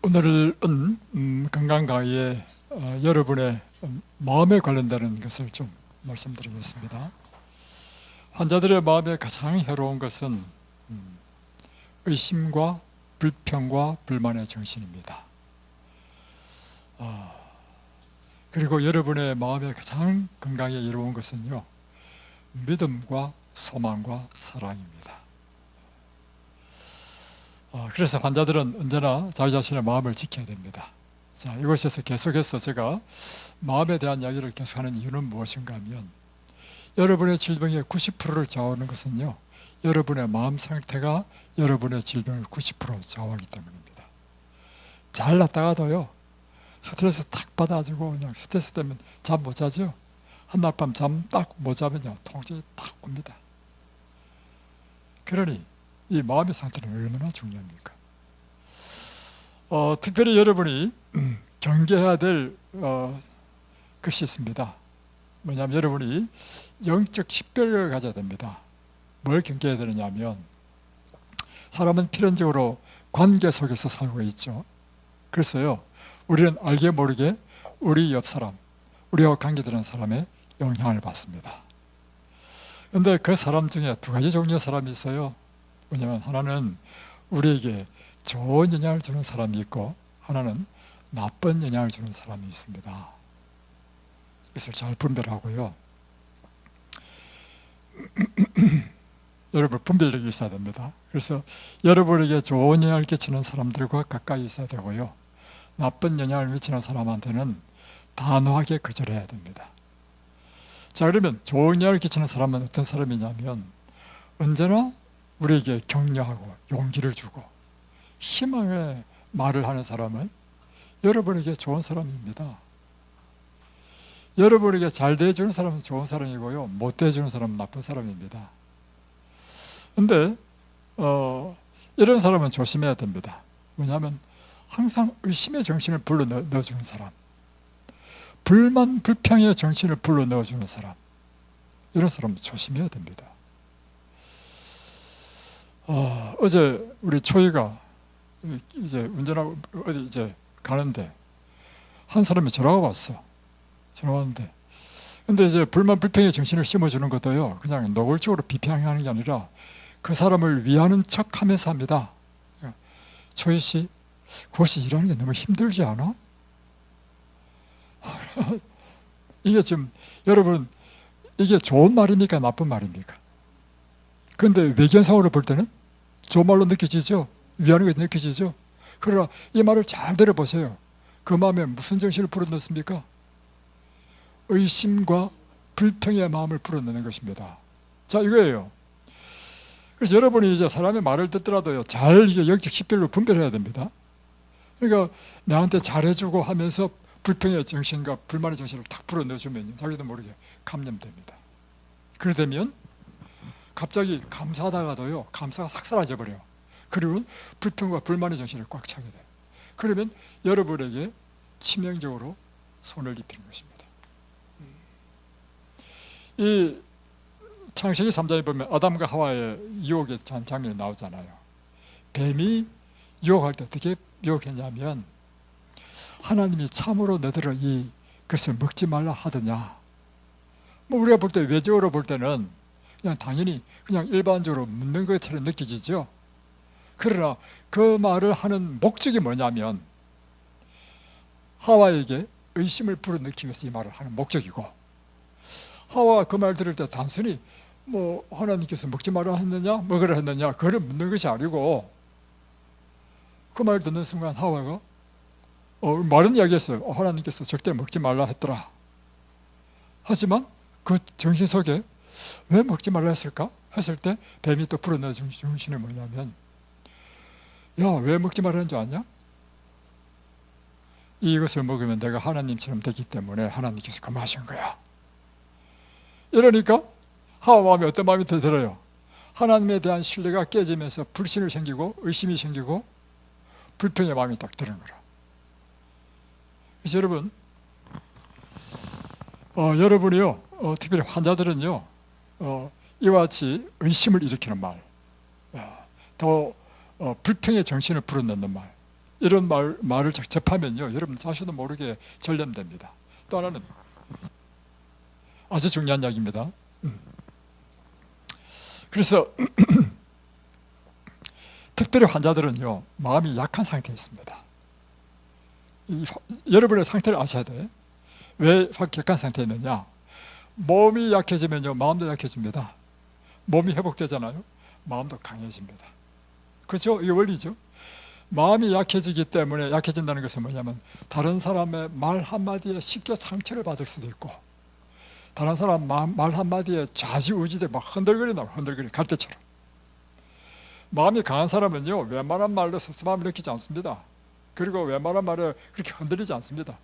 오늘은 건강 강의에 여러분의 마음에 관련되는 것을 좀 말씀드리겠습니다. 환자들의 마음에 가장 해로운 것은 의심과 불평과 불만의 정신입니다. 그리고 여러분의 마음에 가장 건강에 이로운 것은요, 믿음과 소망과 사랑입니다. 그래서 환자들은 언제나 자기 자신의 마음을 지켜야 됩니다. 자, 이곳에서 계속해서 제가 마음에 대한 이야기를 계속하는 이유는 무엇인가 하면, 여러분의 질병의 90%를 좌우하는 것은요, 여러분의 마음 상태가 여러분의 질병을 90% 좌우하기 때문입니다. 잘 났다가도요, 스트레스 탁 받아가지고 그냥 스트레스 때문에 잠 못 자죠. 한날 밤 잠 딱 못 자면요, 통증이 탁 옵니다. 그러니 이 마음의 상태는 얼마나 중요합니까? 특별히 여러분이 경계해야 될 것이 있습니다. 뭐냐면 여러분이 영적 식별력을 가져야 됩니다. 뭘 경계해야 되느냐 하면, 사람은 필연적으로 관계 속에서 살고 있죠. 그래서요, 우리는 알게 모르게 우리 옆 사람, 우리와 관계되는 사람의 영향을 받습니다. 그런데 그 사람 중에 두 가지 종류의 사람이 있어요. 뭐냐면 하나는 우리에게 좋은 영향을 주는 사람이 있고, 하나는 나쁜 영향을 주는 사람이 있습니다. 이것을 잘 분별하고요. 여러분, 분별력이 있어야 됩니다. 그래서 여러분에게 좋은 영향을 끼치는 사람들과 가까이 있어야 되고요, 나쁜 영향을 미치는 사람한테는 단호하게 거절해야 됩니다. 자, 그러면 좋은 영향을 끼치는 사람은 어떤 사람이냐면, 언제나 우리에게 격려하고 용기를 주고 희망의 말을 하는 사람은 여러분에게 좋은 사람입니다. 여러분에게 잘 대해주는 사람은 좋은 사람이고요, 못 대해주는 사람은 나쁜 사람입니다. 그런데 이런 사람은 조심해야 됩니다. 뭐냐면 항상 의심의 정신을 불러 넣어주는 사람, 불만 불평의 정신을 불러 넣어주는 사람, 이런 사람은 조심해야 됩니다. 어제 우리 초이가 이제 운전하고 어디 이제 가는데 한 사람이 전화가 왔어. 전화 왔는데, 근데 이제 불만 불평의 정신을 심어주는 것도요, 그냥 노골적으로 비평하는 게 아니라 그 사람을 위하는 척하면서 합니다. 초이 씨, 그것이 일하는 게 너무 힘들지 않아? 이게 지금 여러분, 이게 좋은 말입니까, 나쁜 말입니까? 그런데 외견상으로 볼 때는 좋은 말로 느껴지죠. 위하는 게 느껴지죠. 그러나 이 말을 잘 들어보세요. 그 마음에 무슨 정신을 불어넣습니까? 의심과 불평의 마음을 불어넣는 것입니다. 자, 이거예요. 그래서 여러분이 이제 사람의 말을 듣더라도요, 잘 이게 영적 식별로 분별해야 됩니다. 그러니까 나한테 잘해주고 하면서 불평의 정신과 불만의 정신을 탁 불어넣어주면 자기도 모르게 감염됩니다. 그러되면 갑자기 감사하다가도요, 감사가 싹 사라져버려요. 그리고 불평과 불만의 정신을 꽉 차게 돼요. 그러면 여러분에게 치명적으로 손을 입히는 것입니다. 이 창세기 3장에 보면 아담과 하와의 유혹의 장면이 나오잖아요. 뱀이 유혹할 때 어떻게 유혹했냐면, 하나님이 참으로 너희들을 이 것을 먹지 말라 하더냐. 뭐 우리가 볼 때, 외적으로 볼 때는 그냥 당연히 그냥 일반적으로 묻는 것처럼 느껴지죠. 그러나 그 말을 하는 목적이 뭐냐면, 하와에게 의심을 불어넣기 위해서 이 말을 하는 목적이고, 하와가 그 말 들을 때 단순히 뭐 하나님께서 먹지 말라 했느냐, 먹으라 했느냐, 그걸 묻는 것이 아니고, 그 말 듣는 순간 하와가 말은 이야기했어요. 하나님께서 절대 먹지 말라 했더라. 하지만 그 정신 속에 왜 먹지 말라 했을까? 했을 때 뱀이 또 불어넣은 정신이 뭐냐면, 야, 왜 먹지 말라는 줄 아냐? 이것을 먹으면 내가 하나님처럼 되기 때문에 하나님께서 금하신 거야. 이러니까 하와 마음에 어떤 마음이 들어요? 하나님에 대한 신뢰가 깨지면서 불신이 생기고 의심이 생기고 불평의 마음이 딱 드는 거라. 그래서 여러분, 여러분이요, 특별히 환자들은요, 이와 같이 의심을 일으키는 말, 더 불평의 정신을 불어넣는 말, 이런 말을 접하면요, 여러분 자신도 모르게 전염됩니다. 또 하나는 아주 중요한 이야기입니다. 그래서 특별히 환자들은요, 마음이 약한 상태에 있습니다. 여러분의 상태를 아셔야 돼. 왜 약한 상태에 있느냐? 몸이 약해지면요, 마음도 약해집니다. 몸이 회복되잖아요. 마음도 강해집니다. 그렇죠? 이게 원리죠. 마음이 약해지기 때문에, 약해진다는 것은 뭐냐면 다른 사람의 말 한마디에 쉽게 상처를 받을 수도 있고, 다른 사람 말 한마디에 좌지우지돼 막 흔들거린다, 갈대처럼. 마음이 강한 사람은요, 웬만한 말로 섭섭함을 느끼지 않습니다. 그리고 웬만한 말에 그렇게 흔들리지 않습니다.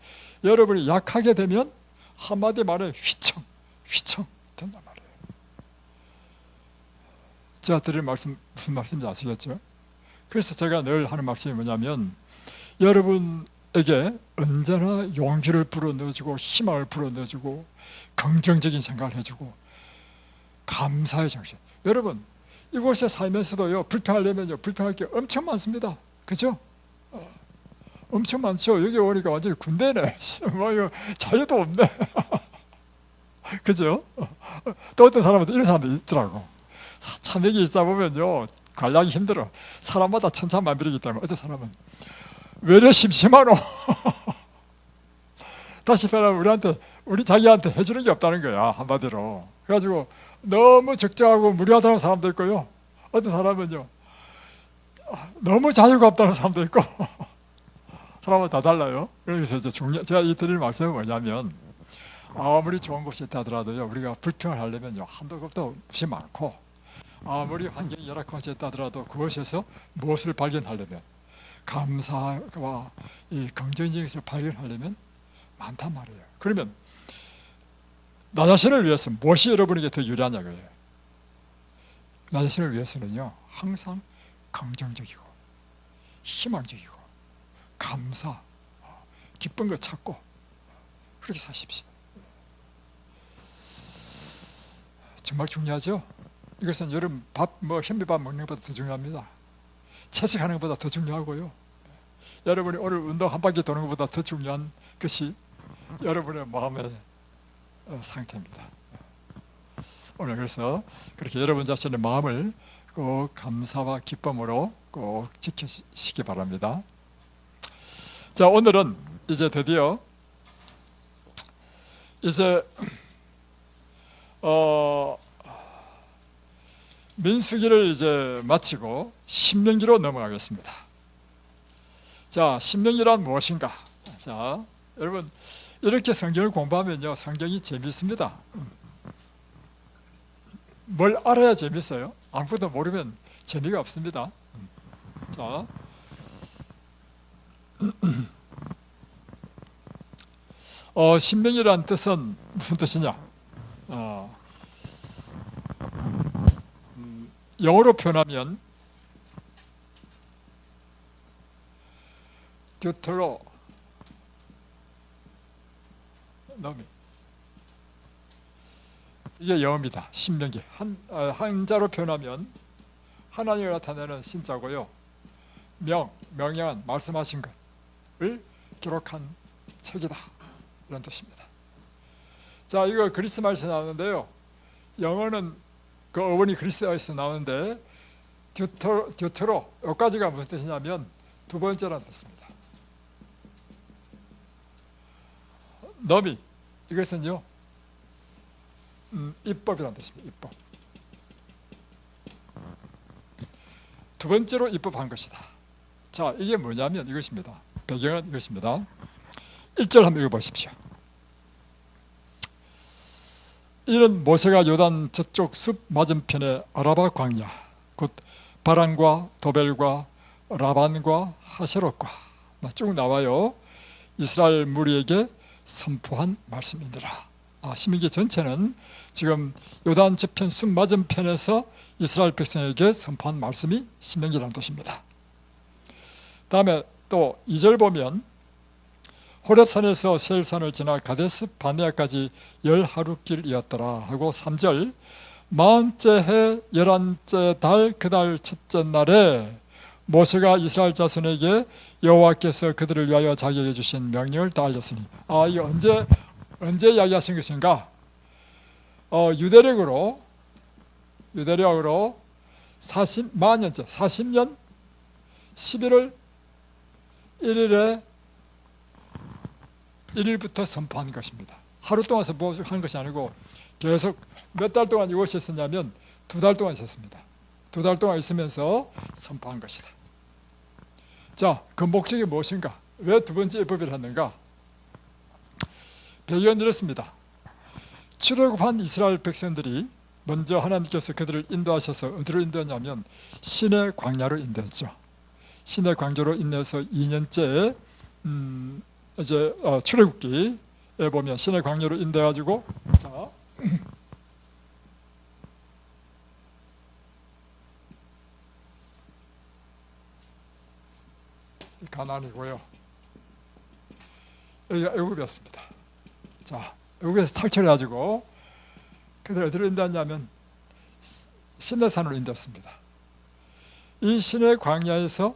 여러분이 약하게 되면 한마디 말에 휘청 된단 말이에요. 제가 드릴 말씀 무슨 말씀인지 아시겠죠? 그래서 제가 늘 하는 말씀이 뭐냐면, 여러분에게 언제나 용기를 불어넣어주고 희망을 불어넣어주고 긍정적인 생각을 해주고 감사의 정신. 여러분, 이곳에 살면서도요, 불평하려면요, 불평할 게 엄청 많습니다. 그죠? 엄청 많죠. 여기 오니까 완전히 군대네. 뭐 이거 자유도 없네. 그죠? 또 어떤 사람은 이런 사람도 있더라고. 참 여기 있다 보면요, 관리하기 힘들어. 사람마다 천차만별이기 때문에 어떤 사람은 왜 이래 심심하노? 다시 말하면 우리 자기한테 해주는 게 없다는 거야, 한마디로. 그래가지고 너무 적정하고 무료하다는 사람도 있고요. 어떤 사람은요, 너무 자유가 없다는 사람도 있고. 사람은 다 달라요. 그래서 이제 제가 이 드릴 말씀은 뭐냐면, 아무리 좋은 곳이 있다 하더라도요, 우리가 불평을 하려면요, 한도 끝도 없이 많고, 아무리 환경이 열악한 곳이 있다 하더라도 그곳에서 무엇을 발견하려면, 감사와 이 긍정적인 것을 발견하려면 많단 말이에요. 그러면 나 자신을 위해서 무엇이 여러분에게 더 유리하냐고요. 나 자신을 위해서는요, 항상 긍정적이고 희망적이고 감사, 기쁜 거 찾고 그렇게 사십시오. 정말 중요하죠? 이것은 여러분 현미밥 먹는 것보다 더 중요합니다. 채식하는 것보다 더 중요하고요. 여러분이 오늘 운동 한 바퀴 도는 것보다 더 중요한 것이 여러분의 마음의 상태입니다. 오늘 그래서 그렇게 여러분 자신의 마음을 꼭 감사와 기쁨으로 꼭 지키시기 바랍니다. 자, 오늘은 이제 드디어 이제 민수기를 이제 마치고 신명기로 넘어가겠습니다. 자, 신명기란 무엇인가? 자, 여러분 이렇게 성경을 공부하면요, 성경이 재밌습니다. 뭘 알아야 재밌어요. 아무것도 모르면 재미가 없습니다. 자, 신명이라는 뜻은 무슨 뜻이냐? 영어로 표현하면 deuteronomy, 이게 영어입니다. 신명기. 한자로 표현하면 하나님을 나타내는 신자고요, 명령한 말씀하신 것을 기록한 책이다, 이런 뜻입니다. 자, 이거 그리스 말에서 나오는데요, 영어는 그 어원이 그리스어에서 나오는데 듀트로 여기까지가 무슨 뜻이냐면 두 번째라는 뜻입니다. 너미, 이것은요 입법이라는 뜻입니다. 입법. 두 번째로 입법한 것이다. 자, 이게 뭐냐면 이것입니다. 배경은 이것입니다. 1절 한번 읽어보십시오. 이는 모세가 요단 저쪽 숲 맞은편의 아라바 광야, 곧 바란과 도벨과 라반과 하세롯과 쭉 나와요. 이스라엘 무리에게 선포한 말씀이니라. 신명기 전체는 지금 요단 저편 숲 맞은편에서 이스라엘 백성에게 선포한 말씀이 신명기라는 뜻입니다. 다음에 또 2절 보면 호렙산에서 세일산을 지나 가데스 바네아까지 10하루길이었더라 하고, 3절 40째 해 11째 달 그 달 첫째 날에 모세가 이스라엘 자손에게 여호와께서 그들을 위하여 자기에게 주신 명령을 다 알렸으니. 이 언제 이야기하신 것인가? 유대력으로 40만년째 40년 11월 1일에 1일부터 선포한 것입니다. 하루 동안 선포한 것이 아니고 계속 몇 달 동안 이것이 있었냐면 2달 동안 있었습니다. 2달 동안 있으면서 선포한 것이다. 자, 그 목적이 무엇인가? 왜 두 번째 율법을 했는가? 배경은 이렇습니다. 출애굽한 이스라엘 백성들이 먼저 하나님께서 그들을 인도하셔서 어디로 인도했냐면 시내 광야로 인도했죠. 시내 광야로 인도해서 2년째 이제 출애굽기에 보면 시내 광야로 인도해가지고 자 가나안이고요. 여기가 애굽이었습니다. 자, 애굽에서 탈출해가지고 그들 어디로 인도했냐면 시내산으로 인도했습니다. 이 시내 광야에서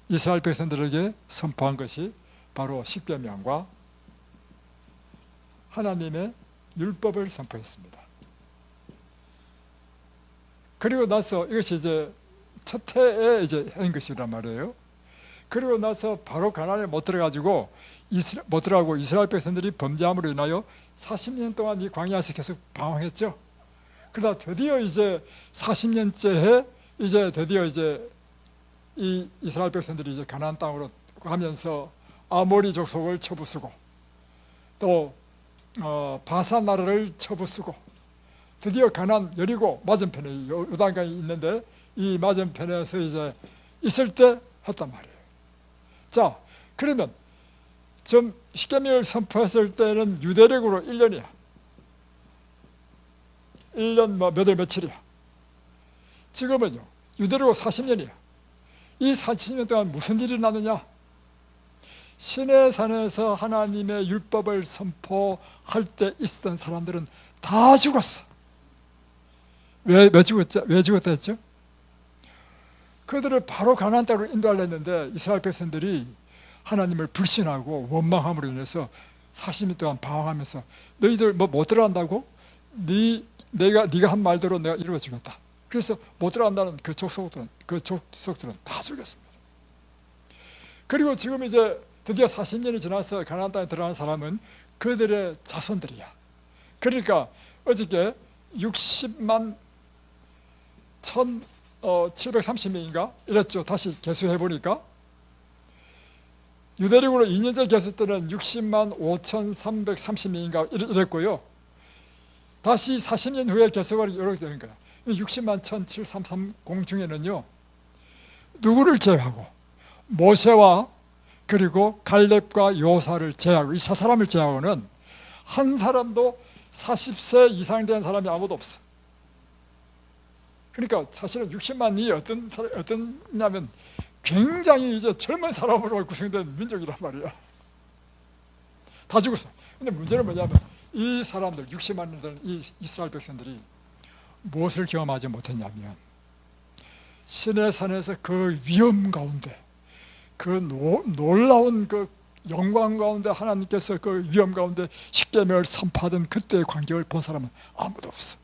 이스라엘 백성들에게 선포한 것이 바로 십계명과 하나님의 율법을 선포했습니다. 그리고 나서 이것이 이제 첫 해에 이제 한 것이란 말이에요. 그리고 나서 바로 가나안에 못 들어가지고 이스라엘 백성들이 범죄함으로 인하여 40년 동안 이 광야에서 계속 방황했죠. 그러다 드디어 이제 40년째에 이제 드디어 이제 이 이스라엘 백성들이 이제 가나안 땅으로 가면서 아모리 족속을 쳐부수고 또 바산 나라를 쳐부수고 드디어 가나안 여리고 맞은편에 요단강이 있는데 이 맞은편에서 이제 있을 때 했단 말이에요. 자, 그러면 좀 십계명을 선포했을 때는 유대력으로 1년이야. 1년 몇 월 며칠이야. 지금은요 유대력으로 40년이야. 이 40년 동안 무슨 일이 일어나느냐? 시내산에서 하나님의 율법을 선포할 때 있었던 사람들은 다 죽었어. 왜 죽었다 했죠? 그들을 바로 가나안 땅으로 인도하려 했는데 이스라엘 백성들이 하나님을 불신하고 원망함으로 인해서 40년 동안 방황하면서 너희들 뭐 못 들어간다고? 네가 한 말대로 내가 이루어 주겠다. 그래서 못 들어간다는 그 족속들은 다 죽였습니다. 그리고 지금 이제 드디어 40년이 지나서 가나안 땅에 들어간 사람은 그들의 자손들이야. 그러니까 어저께 60만 1730명인가 이랬죠. 다시 개수해 보니까 유대력으로 2년째 개수 때는 60만 5330명인가 이랬고요. 다시 40년 후에 개수가 이렇게 되는 거야. 60만 1730 중에는요 누구를 제외하고 모세와 그리고 갈렙과 요사를 제외하고 이 세 사람을 제외하고는 한 사람도 40세 이상 된 사람이 아무도 없어. 그러니까 사실은 60만이 어떠냐면 굉장히 이제 젊은 사람으로 구성된 민족이란 말이야. 다 죽었어. 근데 문제는 뭐냐면 이 사람들 60만 된 이 이스라엘 백성들이 무엇을 경험하지 못했냐면 시내산에서 그 위험 가운데 그 놀라운 그 영광 가운데 하나님께서 그 위험 가운데 십계명을 선포하던 그때의 광경을 본 사람은 아무도 없어.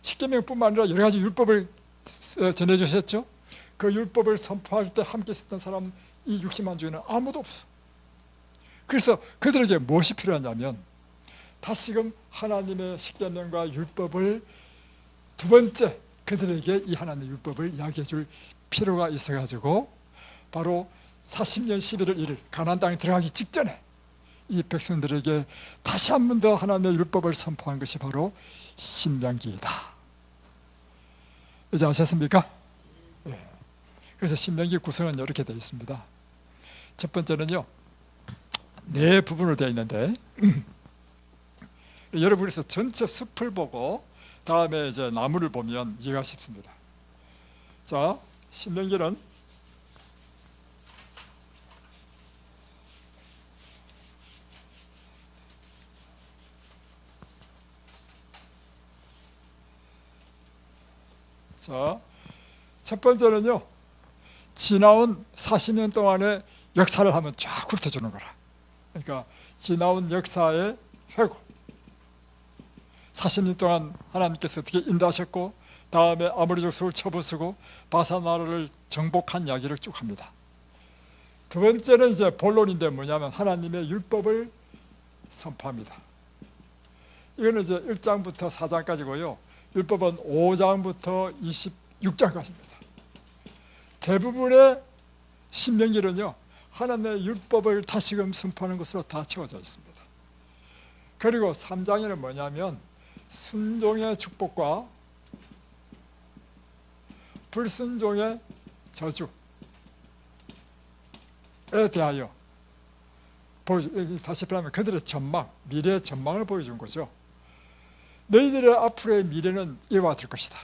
십계명뿐만 아니라 여러 가지 율법을 전해주셨죠. 그 율법을 선포할 때 함께 있었던 사람 이 60만 중에는 아무도 없어. 그래서 그들에게 무엇이 필요하냐면 다시금 하나님의 십계명과 율법을 두 번째 그들에게 이 하나님의 율법을 이야기해 줄 필요가 있어가지고 바로 40년 11월 1일 가나안 땅에 들어가기 직전에 이 백성들에게 다시 한 번 더 하나님의 율법을 선포한 것이 바로 신명기이다. 이제 아셨습니까? 네. 그래서 신명기 구성은 이렇게 되어 있습니다. 첫 번째는요 4부분으로 되어 있는데 여러분 그래서 전체 숲을 보고 다음에 이제 나무를 보면 이해가 쉽습니다. 자, 신명기는 자, 첫 번째는요 지나온 40년 동안의 역사를 한번 쫙 훑어주는 거라. 그러니까 지나온 역사의 회고, 40년 동안 하나님께서 어떻게 인도하셨고 다음에 아모리 족속을 쳐부수고 바산 나라를 정복한 이야기를 쭉 합니다. 두 번째는 이제 본론인데 뭐냐면 하나님의 율법을 선포합니다. 이거는 이제 1장부터 4장까지고요. 율법은 5장부터 26장까지입니다. 대부분의 신명기는요, 하나님의 율법을 다시금 선포하는 것으로 다 채워져 있습니다. 그리고 3장에는 뭐냐면 순종의 축복과 불순종의 저주에 대하여 다시 말하면 그들의 전망, 미래의 전망을 보여준 거죠. 너희들의 앞으로의 미래는 이와 같을 것이다.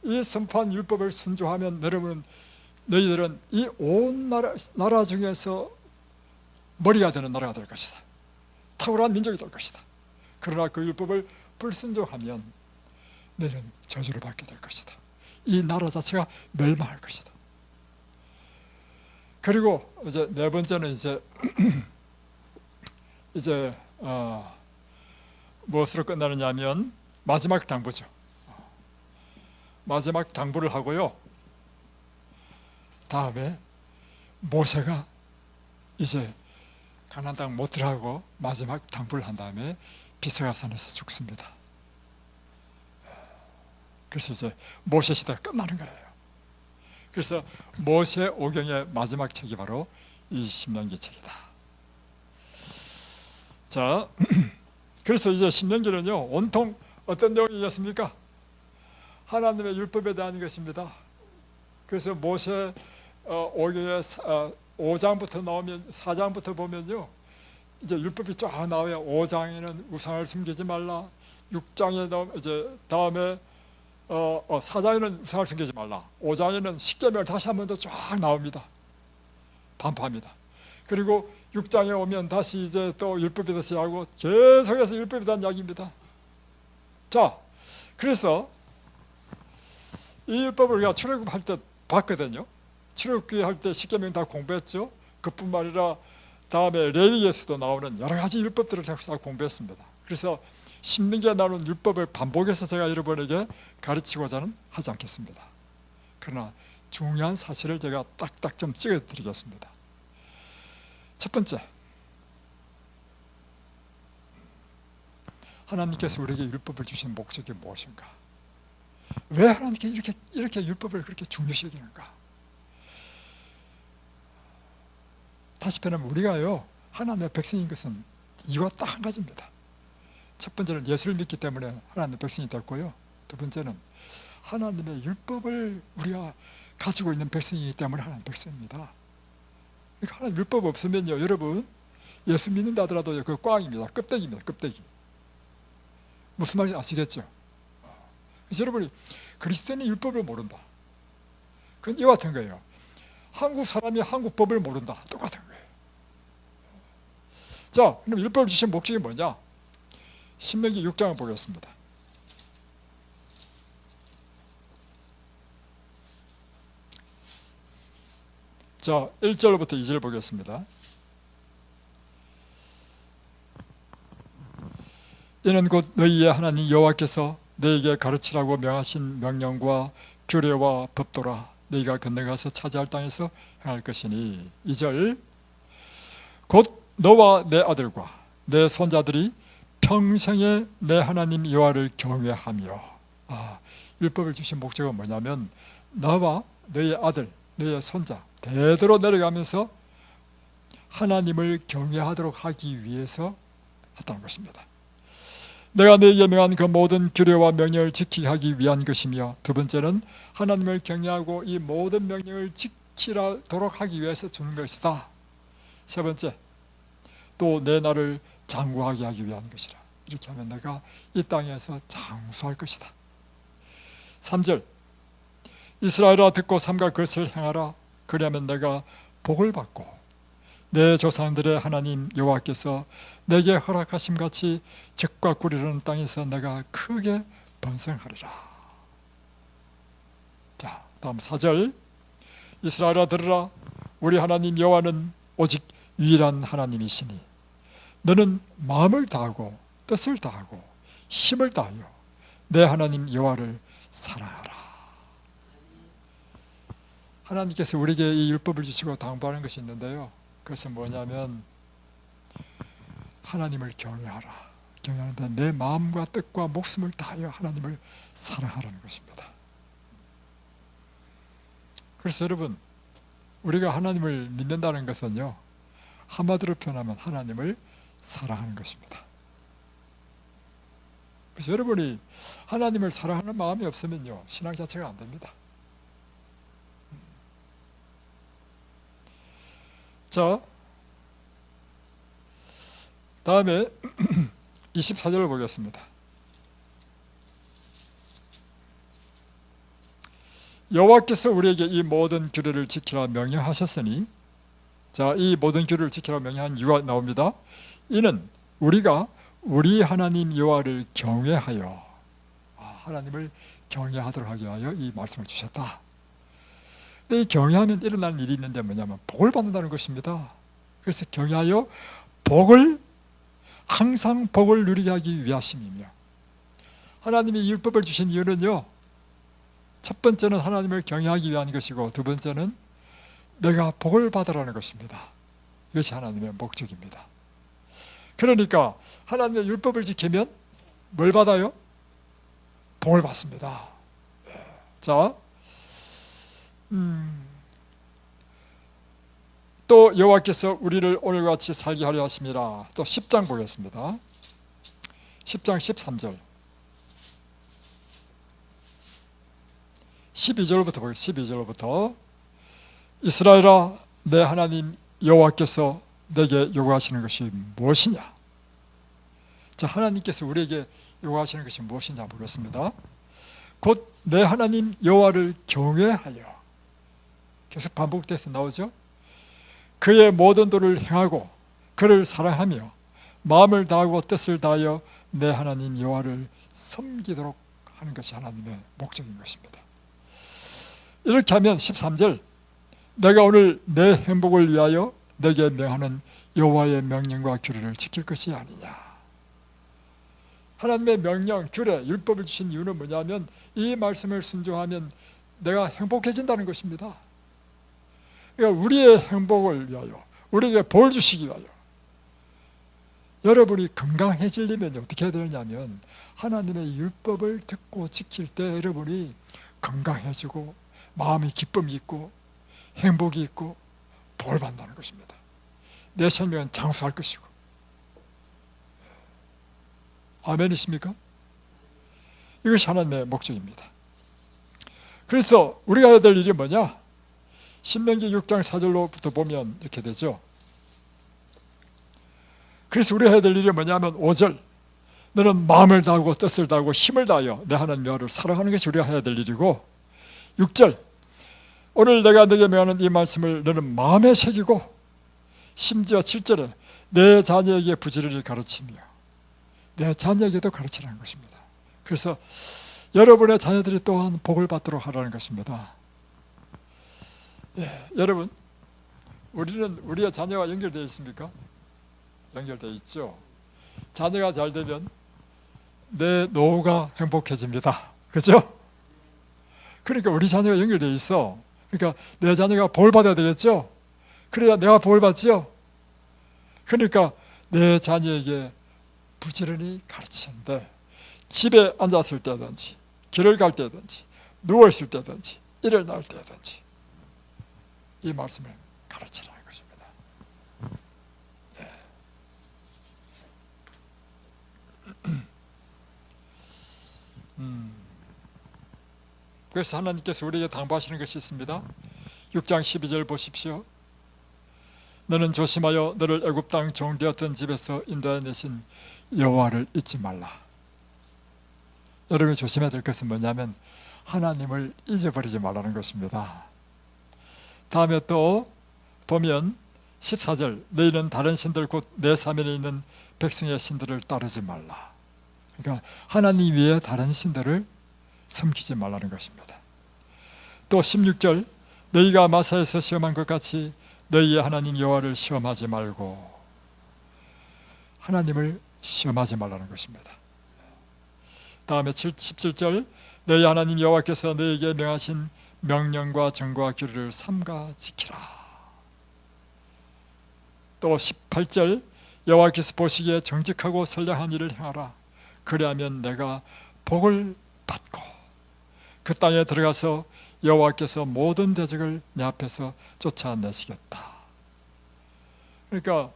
이 선포한 율법을 순종하면 너희들은 이 온 나라 중에서 머리가 되는 나라가 될 것이다. 탁월한 민족이 될 것이다. 그러나 그 율법을 불순종하면 너희는 저주를 받게 될 것이다. 이 나라 자체가 멸망할 것이다. 그리고 이제 네 번째는 이제 무엇으로 끝나느냐면 마지막 당부죠. 마지막 당부를 하고요. 다음에 모세가 이제 가나안 땅 못 들어가고 마지막 당부를 한 다음에 비스가산에서 죽습니다. 그래서 이제 모세 시대가 끝나는 거예요. 그래서 모세 오경의 마지막 책이 바로 이 신명기 책이다. 자, 그래서 이제 신명기는요, 온통 어떤 내용이겠습니까? 하나님의 율법에 대한 것입니다. 그래서 모세 오경의 5장부터 나오면 4장부터 보면요, 이제 율법이 쫙 나와요. 5장에는 우상을 숨기지 말라. 6장에 이제 다음에 4장에는 우상을 숨기지 말라. 5장에는 십계명을 다시 한 번 더 쫙 나옵니다. 반포합니다. 그리고 6장에 오면 다시 이제 또 율법에 대해서 하고 계속해서 율법에 대한 이야기입니다. 자, 그래서 이 율법을 우리가 출애굽할 때 봤거든요. 출애굽기 할 때 십계명 다 공부했죠. 그뿐만 아니라 다음에 레위기에서도 나오는 여러 가지 율법들을 다 공부했습니다. 그래서 신명기에 나오는 율법을 반복해서 제가 여러분에게 가르치고자는 하지 않겠습니다. 그러나 중요한 사실을 제가 딱딱 좀 찍어드리겠습니다. 첫 번째, 하나님께서 우리에게 율법을 주신 목적이 무엇인가? 왜 하나님께 이렇게 율법을 그렇게 중요시 여기는가? 다시 말하면 우리가요, 하나님의 백성인 것은 이유가 딱 한 가지입니다. 첫 번째는 예수를 믿기 때문에 하나님의 백성이 됐고요. 두 번째는 하나님의 율법을 우리가 가지고 있는 백성이기 때문에 하나님의 백성입니다. 그러니까 하나님 율법 없으면요, 여러분 예수 믿는다 하더라도 그 꽝입니다. 껍데기입니다. 껍데기. 무슨 말인지 아시겠죠? 그래서 여러분이 그리스도인이 율법을 모른다, 그건 이와 같은 거예요. 한국 사람이 한국 법을 모른다, 똑같은 거예요. 자, 그럼 율법을 주신 목적이 뭐냐? 신명기 6장을 보겠습니다. 자, 1절부터 2절 보겠습니다. 이는 곧 너희의 하나님 여호와께서 너희에게 가르치라고 명하신 명령과 규례와 법도라. 너희가 건너가서 차지할 땅에서 행할 것이니. 2절, 곧 너와 내 아들과 내 손자들이 평생에 내 하나님 여호와를 경외하며. 율법을 주신 목적은 뭐냐면 너와 너의 아들, 너의 손자 대대로 내려가면서 하나님을 경외하도록 하기 위해서 했다는 것입니다. 내가 너에게 명한 그 모든 규례와 명령을 지키게 하기 위한 것이며, 두 번째는 하나님을 경외하고 이 모든 명령을 지키도록 하기 위해서 주는 것이다. 세 번째, 또 내 나를 장구하게 하기 위한 것이라. 이렇게 하면 내가 이 땅에서 장수할 것이다. 3절, 이스라엘아 듣고 삼가 그것을 행하라. 그리하면 내가 복을 받고 내 조상들의 하나님 여호와께서 내게 허락하심 같이 적과 꿀이라는 땅에서 내가 크게 번성하리라. 자, 다음 4절, 이스라엘아 들으라. 우리 하나님 여호와는 오직 유일한 하나님이시니 너는 마음을 다하고 뜻을 다하고 힘을 다하여 내 하나님 여호와를 사랑하라. 하나님께서 우리에게 이 율법을 주시고 당부하는 것이 있는데요, 그것은 뭐냐면 하나님을 경외하라. 경외하는데 내 마음과 뜻과 목숨을 다하여 하나님을 사랑하라는 것입니다. 그래서 여러분, 우리가 하나님을 믿는다는 것은요, 한마디로 표현하면 하나님을 사랑하는 것입니다. 그래서 여러분이 하나님을 사랑하는 마음이 없으면요, 신앙 자체가 안 됩니다. 자, 다음에 24절을 보겠습니다. 여호와께서 우리에게 이 모든 규례를 지키라 명령하셨으니, 자, 이 모든 규례를 지키라 명령한 이유가 나옵니다. 이는 우리가 우리 하나님 여호와를 경외하여, 하나님을 경외하도록 하기 위하여 이 말씀을 주셨다. 이 경외하면 일어나는 일이 있는데 뭐냐면 복을 받는다는 것입니다. 그래서 경외하여 항상 복을 누리게 하기 위하심이며, 하나님이 율법을 주신 이유는요, 첫 번째는 하나님을 경외하기 위한 것이고, 두 번째는 내가 복을 받으라는 것입니다. 이것이 하나님의 목적입니다. 그러니까 하나님의 율법을 지키면 뭘 받아요? 복을 받습니다. 자, 또 여호와께서 우리를 오늘과 같이 살게 하려 하심이라. 또 10장 보겠습니다. 10장 13절 12절부터 보겠습니다. 12절부터 이스라엘아, 내 하나님 여호와께서 내게 요구하시는 것이 무엇이냐? 자, 하나님께서 우리에게 요구하시는 것이 무엇인지 보겠습니다. 곧 내 하나님 여호와를 경외하여, 계속 반복돼서 나오죠. 그의 모든 도를 행하고 그를 사랑하며 마음을 다하고 뜻을 다하여 내 하나님 여호와를 섬기도록 하는 것이 하나님의 목적인 것입니다. 이렇게 하면 13절, 내가 오늘 내 행복을 위하여 내게 명하는 여호와의 명령과 규례를 지킬 것이 아니냐. 하나님의 명령, 규례, 율법을 주신 이유는 뭐냐면 이 말씀을 순종하면 내가 행복해진다는 것입니다. 그러니까 우리의 행복을 위하여, 우리에게 복을 주시기 위하여, 여러분이 건강해지려면 어떻게 해야 되냐면 하나님의 율법을 듣고 지킬 때 여러분이 건강해지고 마음이 기쁨이 있고 행복이 있고 복을 받는다는 것입니다. 내 생명은 장수할 것이고. 아멘이십니까? 이것이 하나님의 목적입니다. 그래서 우리가 해야 될 일이 뭐냐? 신명기 6장 4절로부터 보면 이렇게 되죠. 그래서 우리가 해야 될 일이 뭐냐면 5절, 너는 마음을 다하고 뜻을 다하고 힘을 다하여 내 하나님 여호와를 사랑하는 것이 우리가 해야 될 일이고, 6절, 오늘 내가 너에게 명하는 이 말씀을 너는 마음에 새기고, 심지어 7절에 내 자녀에게 부지런히 가르치며 내 자녀에게도 가르치라는 것입니다. 그래서 여러분의 자녀들이 또한 복을 받도록 하라는 것입니다. 여러분, 우리의 자녀가 연결되어 있습니까? 연결되어 있죠. 자녀가 잘 되면 내 노후가 행복해집니다. 그렇죠? 그러니까 우리 자녀가 연결되어 있어. 그러니까 내 자녀가 복을 받아야 되겠죠. 그래야 내가 복을 받죠. 그러니까 내 자녀에게 부지런히 가르치는데, 집에 앉았을 때든지 길을 갈 때든지 누워있을 때든지 일어날 때든지 이 말씀을 가르치라는 것입니다. 그래서 하나님께서 우리에게 당부하시는 것이 있습니다. 6장 12절 보십시오. 너는 조심하여 너를 애굽 땅 종되었던 집에서 인도하여 내신 여호와를 잊지 말라. 여러분이 조심해야 될 것은 뭐냐면 하나님을 잊어버리지 말라는 것입니다. 다음에 또 보면 14절, 너희는 다른 신들 곧 내 사면에 있는 백성의 신들을 따르지 말라. 그러니까 하나님 외에 다른 신들을 섬기지 말라는 것입니다. 또 16절, 너희가 마사에서 시험한 것 같이 너희의 하나님 여호와를 시험하지 말고, 하나님을 시험하지 말라는 것입니다. 다음에 17절, 너희 하나님 여호와께서 너희에게 명하신 명령과 정과 규례를 삼가 지키라. 또 18절, 여호와께서 보시기에 정직하고 선량한 일을 행하라. 그리하면 내가 복을 받고 그 땅에 들어가서 여호와께서 모든 대적을 내 앞에서 쫓아내시겠다. 그러니까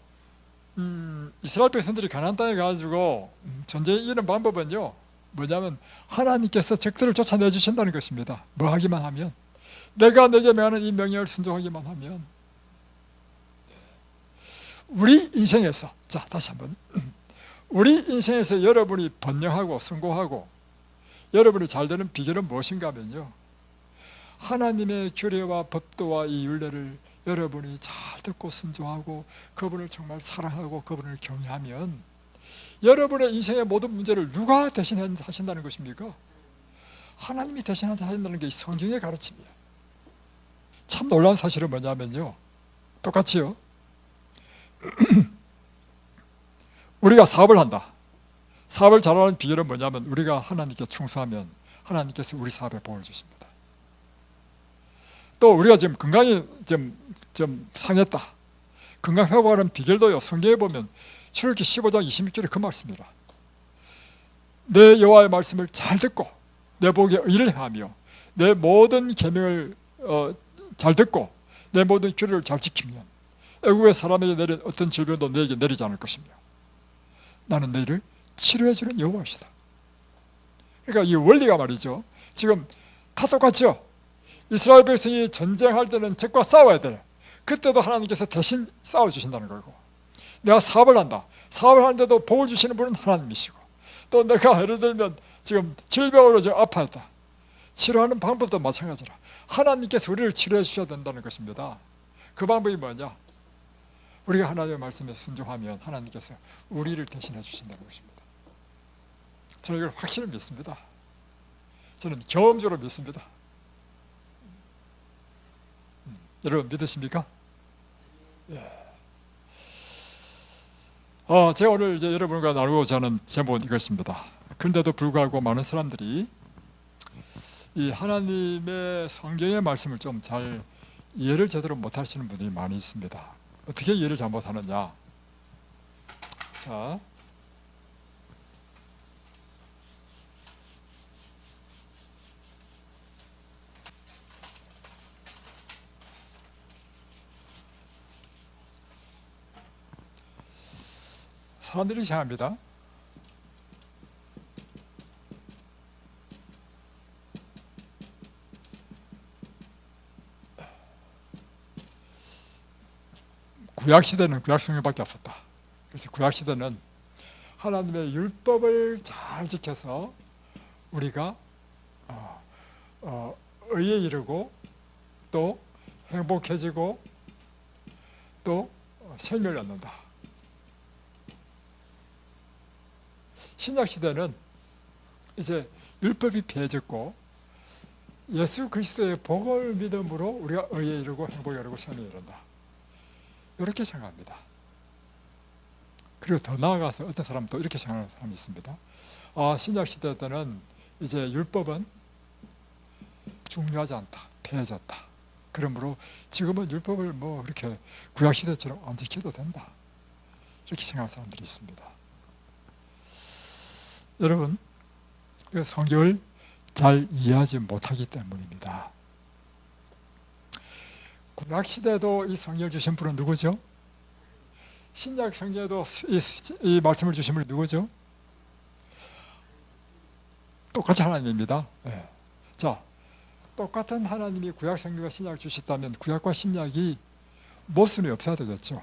이스라엘 백성들이 가나안 땅에 가지고 전쟁에 이기는 방법은요, 뭐냐면 하나님께서 적들을 쫓아내 주신다는 것입니다. 뭐 하기만 하면, 내가 내게 명하는 이 명령을 순종하기만 하면. 우리 인생에서, 자 다시 한번, 우리 인생에서 여러분이 번영하고 성공하고 여러분이 잘 되는 비결은 무엇인가 하면요, 하나님의 규례와 법도와 이 윤례를 여러분이 잘 듣고 순종하고 그분을 정말 사랑하고 그분을 경외하면 여러분의 인생의 모든 문제를 누가 대신하신다는 것입니까? 하나님이 대신하신다는 게 성경의 가르침이에요. 참 놀라운 사실은 뭐냐면요, 똑같이요, 우리가 사업을 한다. 사업을 잘하는 비결은 뭐냐면 우리가 하나님께 충성하면 하나님께서 우리 사업에 복을 주십니다. 또 우리가 지금 건강이 좀 상했다. 건강 회복하는 비결도요, 성경에 보면 출애굽기 15장 26절에 그 말씀이라. 내 여호와의 말씀을 잘 듣고 내 복에 의를 행하며 내 모든 계명을 잘 듣고 내 모든 규례를 잘 지키면 애국의 사람에게 내린 어떤 질병도 너에게 내리지 않을 것이며 나는 너희를 치료해주는 여호와이시다. 그러니까 이 원리가 말이죠, 지금 다 똑같죠. 이스라엘 백성이 전쟁할 때는 적과 싸워야 돼. 그때도 하나님께서 대신 싸워주신다는 거고, 내가 사업을 한다. 사업을 하는데도 복을 주시는 분은 하나님이시고, 또 내가 예를 들면 지금 질병으로 아파했다. 치료하는 방법도 마찬가지라. 하나님께서 우리를 치료해 주셔야 된다는 것입니다. 그 방법이 뭐냐? 우리가 하나님의 말씀에 순종하면 하나님께서 우리를 대신해 주신다는 것입니다. 저는 이걸 확실히 믿습니다. 저는 경험적으로 믿습니다. 여러분 믿으십니까? 예. 제가 오늘 이제 여러분과 나누고자 하는 제목은 이것입니다. 그런데도 불구하고 많은 사람들이 이 하나님의 성경의 말씀을 좀 잘 이해를 제대로 못하시는 분들이 많이 있습니다. 어떻게 이해를 잘못하느냐? 자, 사람들이 이상합니다. 구약시대는 구약성경밖에 없었다. 그래서 구약시대는 하나님의 율법을 잘 지켜서 우리가 의에 이르고 또 행복해지고 또 생명을 얻는다. 신약시대는 이제 율법이 폐해졌고 예수 그리스도의 복을 믿음으로 우리가 의에 이르고 행복에 이르고 생명에 이른다. 이렇게 생각합니다. 그리고 더 나아가서 어떤 사람은 또 이렇게 생각하는 사람이 있습니다. 신약시대 때는 이제 율법은 중요하지 않다, 폐해졌다. 그러므로 지금은 율법을 뭐 이렇게 구약시대처럼 안 지켜도 된다, 이렇게 생각하는 사람들이 있습니다. 여러분, 성경을 잘 이해하지 못하기 때문입니다. 구약시대도 이 성경을 주신 분은 누구죠? 신약 성경에도 이 말씀을 주신 분이 누구죠? 똑같이 하나님입니다. 네. 자, 똑같은 하나님이 구약 성경과 신약을 주셨다면 구약과 신약이 모순이 없어야 되겠죠.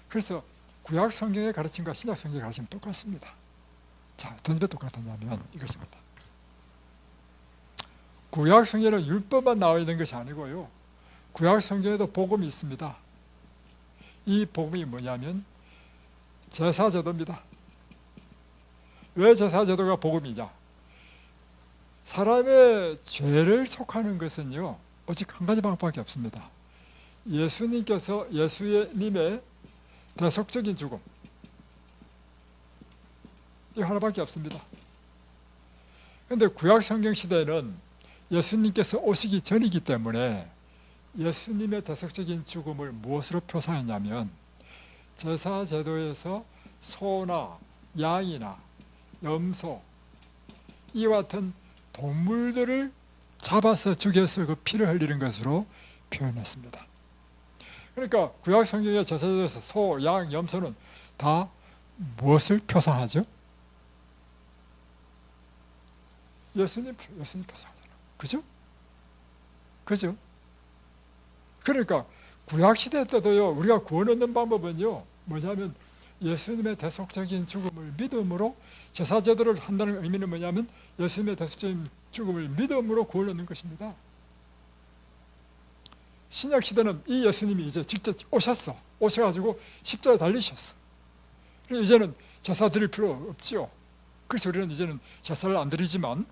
그래서 구약 성경의 가르침과 신약 성경의 가르침은 똑같습니다. 자, 어떤 점에 똑같았냐면 이것입니다. 구약 성경에는 율법만 나와 있는 것이 아니고요, 구약 성경에도 복음이 있습니다. 이 복음이 뭐냐면 제사제도입니다. 왜 제사제도가 복음이냐? 사람의 죄를 속하는 것은요, 오직 한 가지 방법밖에 없습니다. 예수님의 대속적인 죽음, 이 하나밖에 없습니다. 그런데 구약 성경 시대에는 예수님께서 오시기 전이기 때문에 예수님의 대속적인 죽음을 무엇으로 표상했냐면, 제사 제도에서 소나 양이나 염소, 이와 같은 동물들을 잡아서 죽여서 그 피를 흘리는 것으로 표현했습니다. 그러니까 구약 성경의 제사제도에서 소, 양, 염소는 다 무엇을 표상하죠? 예수님 표상하잖아요. 그죠? 그죠? 그러니까 구약 시대 때도요, 우리가 구원 얻는 방법은요, 뭐냐면 예수님의 대속적인 죽음을 믿음으로, 제사제도를 한다는 의미는 뭐냐면 예수님의 대속적인 죽음을 믿음으로 구원 얻는 것입니다. 신약 시대는 이 예수님이 이제 직접 오셔가지고 십자가에 달리셨어. 그래서 이제는 제사 드릴 필요 없지요. 그래서 우리는 이제는 제사를 안 드리지만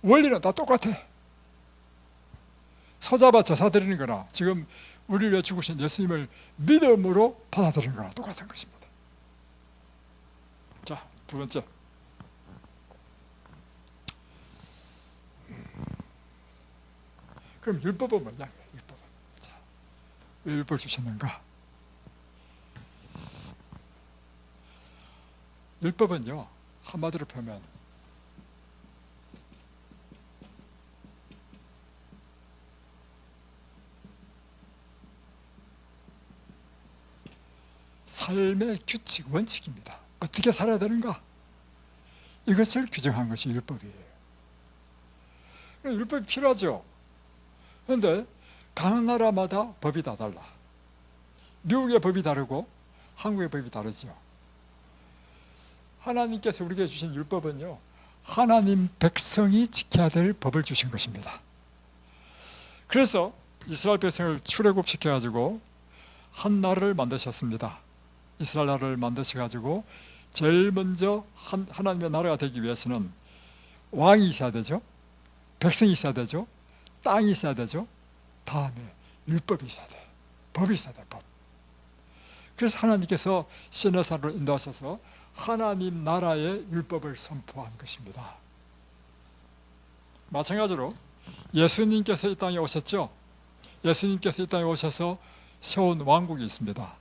원리는 다 똑같아. 소잡아 제사 드리는 거나 지금 우리를 위해 죽으신 예수님을 믿음으로 받아들이는 거나 똑같은 것입니다. 자, 두 번째. 그럼 율법은 뭐냐? 율법은. 자, 왜 율법을 주셨는가? 율법은요, 한마디로 표면 삶의 규칙, 원칙입니다. 어떻게 살아야 되는가? 이것을 규정한 것이 율법이에요. 율법이 필요하죠. 그런데 각 나라마다 법이 다 달라. 미국의 법이 다르고 한국의 법이 다르죠. 하나님께서 우리에게 주신 율법은요, 하나님 백성이 지켜야 될 법을 주신 것입니다. 그래서 이스라엘 백성을 출애굽시켜가지고 한 나라를 만드셨습니다. 이스라엘 나라를 만드셔가지고 제일 먼저 하나님의 나라가 되기 위해서는 왕이 있어야 되죠. 백성이 있어야 되죠. 땅이 있어야 되죠. 다음에 율법이 있어야 돼. 법이 있어야 돼. 법. 그래서 하나님께서 시내산으로 인도하셔서 하나님 나라의 율법을 선포한 것입니다. 마찬가지로 예수님께서 이 땅에 오셨죠. 예수님께서 이 땅에 오셔서 세운 왕국이 있습니다.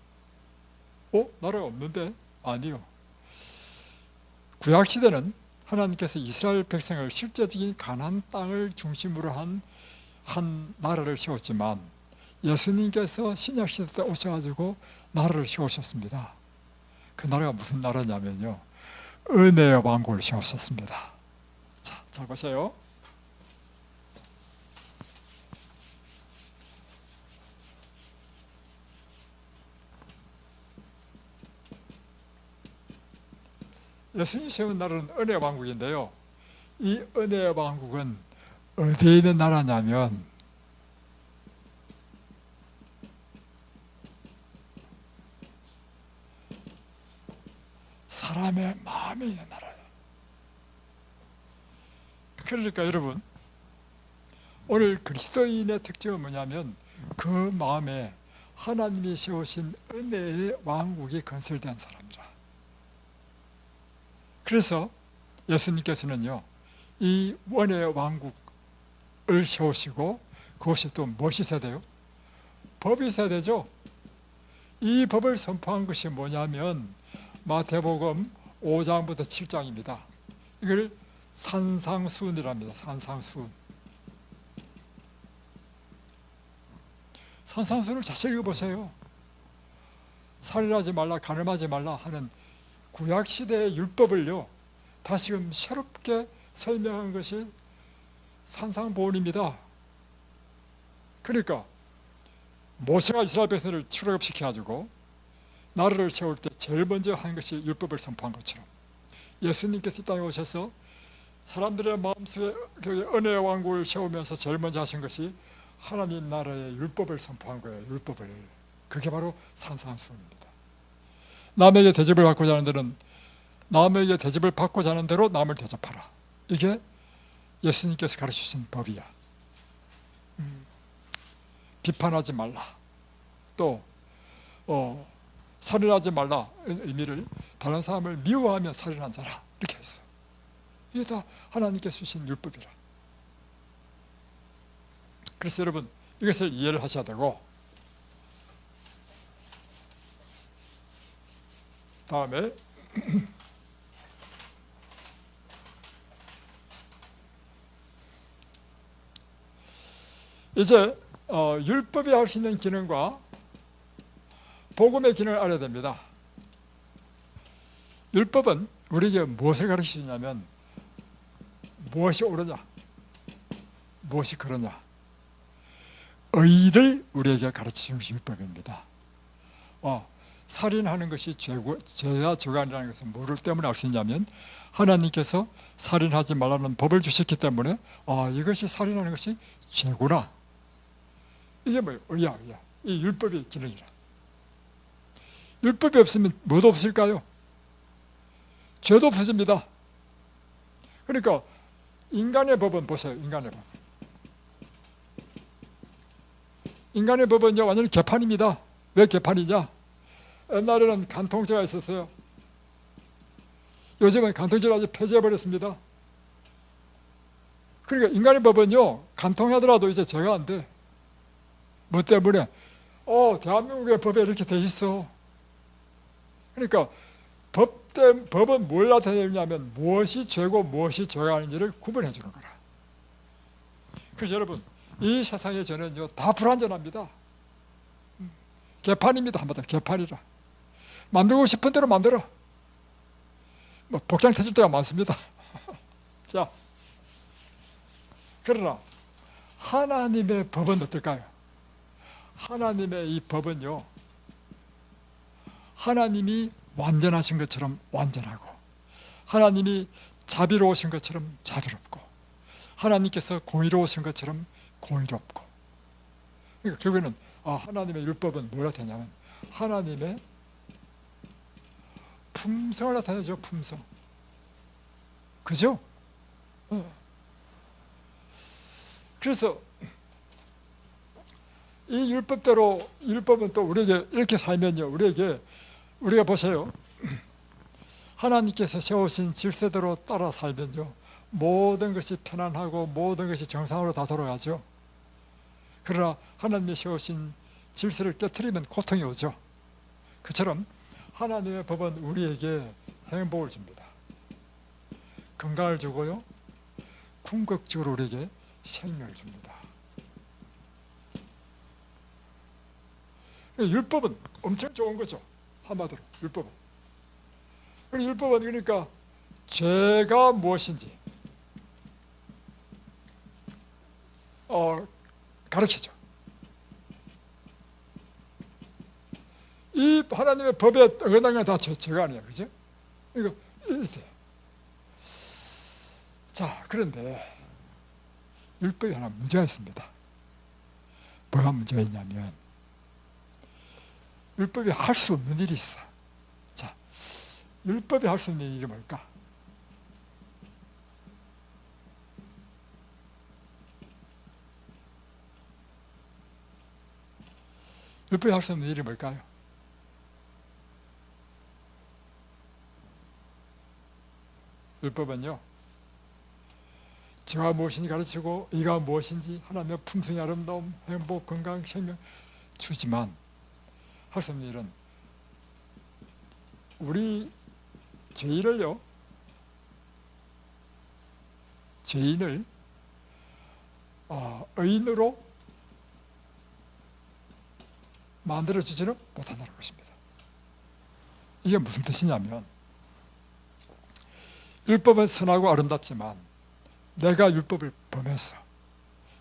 나라가 없는데? 아니요. 구약시대는 하나님께서 이스라엘 백성을 실제적인 가나안 땅을 중심으로 한 나라를 세웠지만, 예수님께서 신약시대 때 오셔가지고 나라를 세우셨습니다. 그 나라가 무슨 나라냐면요, 은혜의 왕국을 세우셨습니다. 자, 잘 보세요. 예수님이 세운 나라는 은혜의 왕국인데요, 이 은혜의 왕국은 어디에 있는 나라냐면 사람의 마음에 있는 나라예요. 그러니까 여러분, 오늘 그리스도인의 특징은 뭐냐면 그 마음에 하나님이 세우신 은혜의 왕국이 건설된 사람이라. 그래서 예수님께서는요, 이 은혜의 왕국을 세우시고 그것이 또 무엇이 있어야 돼요? 법이 있어야 되죠. 이 법을 선포한 것이 뭐냐면 마태복음 5장부터 7장입니다. 이걸 산상수훈이랍니다. 산상수훈을 자세히 읽어보세요. 살인하지 말라, 간음하지 말라 하는 구약시대의 율법을요, 다시금 새롭게 설명한 것이 산상보훈입니다. 그러니까 모세가 이스라엘 백성을 출애굽시켜가지고 나라를 세울 때 제일 먼저 한 것이 율법을 선포한 것처럼, 예수님께서 이 땅에 오셔서 사람들의 마음속에 은혜의 왕국을 세우면서 제일 먼저 하신 것이 하나님 나라의 율법을 선포한 거예요. 율법을. 그게 바로 산상수훈입니다. 남에게 대접을 받고자 하는 데는 남에게 대접을 받고자 하는 대로 남을 대접하라. 이게 예수님께서 가르치신 법이야. 비판하지 말라. 또 살인하지 말라 의미를 다른 사람을 미워하며 살인한 자라 이렇게 했어요. 이게 다 하나님께서 주신 율법이라. 그래서 여러분 이것을 이해를 하셔야 되고, 다음에 이제 율법이 할 수 있는 기능과 복음의 기능을 알아야 됩니다. 율법은 우리에게 무엇을 가르치냐면 무엇이 옳으냐, 무엇이 그러냐, 의를 우리에게 가르치는 것이 율법입니다. 살인하는 것이 죄와 죄가 아니라는 것을 뭐를 때문에 알 수 있냐면 하나님께서 살인하지 말라는 법을 주셨기 때문에 이것이 살인하는 것이 죄구나. 이게 뭐예요? 의야. 이 율법의 기능이라. 율법이 없으면 뭐도 없을까요? 죄도 없어집니다. 그러니까 인간의 법은 보세요. 인간의 법은요 완전히 개판입니다. 왜 개판이냐? 옛날에는 간통죄가 있었어요. 요즘은 간통죄를 아주 폐지해버렸습니다. 그러니까 인간의 법은요 간통하더라도 이제 죄가 안 돼. 뭐 때문에? 대한민국의 법에 이렇게 돼 있어. 그러니까 법은 뭘 나타내냐면 무엇이 죄고 무엇이 죄가 아닌지를 구분해 주는 거라. 그래서 여러분 이 세상의 죄는요 다 불완전합니다. 개판입니다. 한마디로 개판이라. 만들고 싶은 대로 만들어. 뭐 복장 터질 때가 많습니다. 자, 그러나 하나님의 법은 어떨까요? 하나님의 이 법은요 하나님이 완전하신 것처럼 완전하고, 하나님이 자비로우신 것처럼 자비롭고, 하나님께서 공의로우신 것처럼 공의롭고. 그러니까 결국에는 하나님의 율법은 뭐라 되냐면 하나님의 품성을 나타내죠. 품성. 그죠? 그래서 이 율법대로, 율법은 또 우리에게 이렇게 살면요 우리가 보세요. 하나님께서 세우신 질서대로 따라 살면요 모든 것이 편안하고 모든 것이 정상으로 다 돌아가죠. 그러나 하나님이 세우신 질서를 깨트리면 고통이 오죠. 그처럼 하나님의 법은 우리에게 행복을 줍니다. 건강을 주고요 궁극적으로 우리에게 생명을 줍니다. 율법은 엄청 좋은 거죠. 한마디로 율법은. 율법은 그러니까 죄가 무엇인지 가르치죠. 이 하나님의 법에 어긋난 건 다 죄가 아니야, 그죠? 이거 이제 자, 그런데 율법에 하나 문제가 있습니다. 뭐가 문제가 있냐면 율법이 할 수 없는 일이 있어. 자, 율법이 할 수 있는 일이 뭘까? 율법이 할 수 없는 일이 뭘까요? 율법은요 죄가 무엇인지 가르치고 의가 무엇인지 하나님의 품성이 아름다움, 행복, 건강, 생명 주지만 할 수 없는 일은 우리 죄인을 의인으로 만들어주지는 못한다는 것입니다. 이게 무슨 뜻이냐면 율법은 선하고 아름답지만 내가 율법을 범했어.